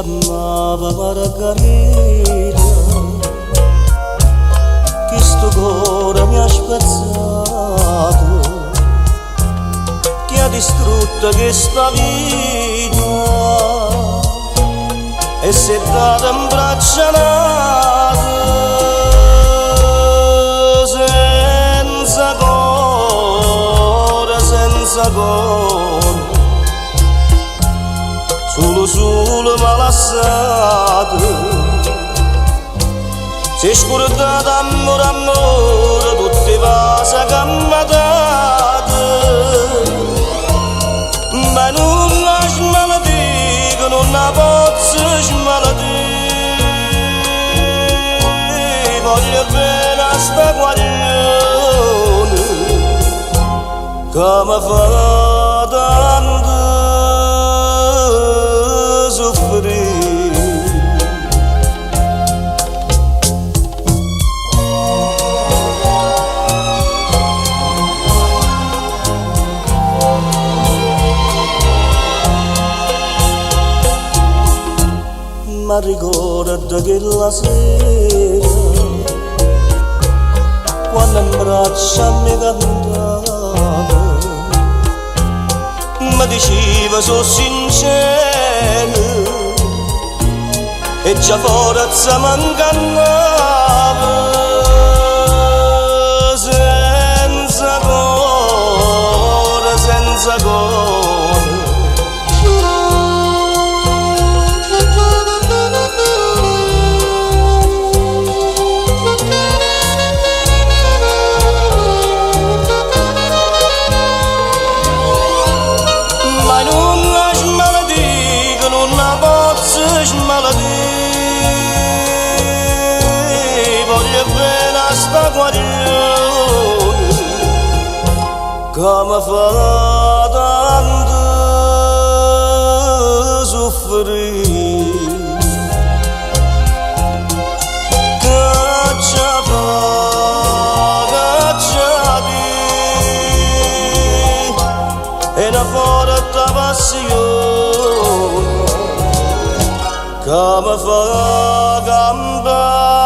chiamava Margherita, che sto cuore mi ha spezzato, che ha distrutto questa vita e si è data in braccia nata senza cuore, senza cuore, solo malassato. Si è scordata amore, amore, tutte le cose che mi ha dato, ma non la smaladì, non la posso smaladì. Voglio bene a sta guaglione che mi fa tanto soffrire. Ma ricordo che la sera, quando in braccia mi cantava, mi diceva sono sincero e già forza mi ingannava, senza cuore, senza cuore. Voglio bene a sta guaglione che mi fa tanto soffrire, che ci fa, che ci di, è una forte passione che mi fa campare.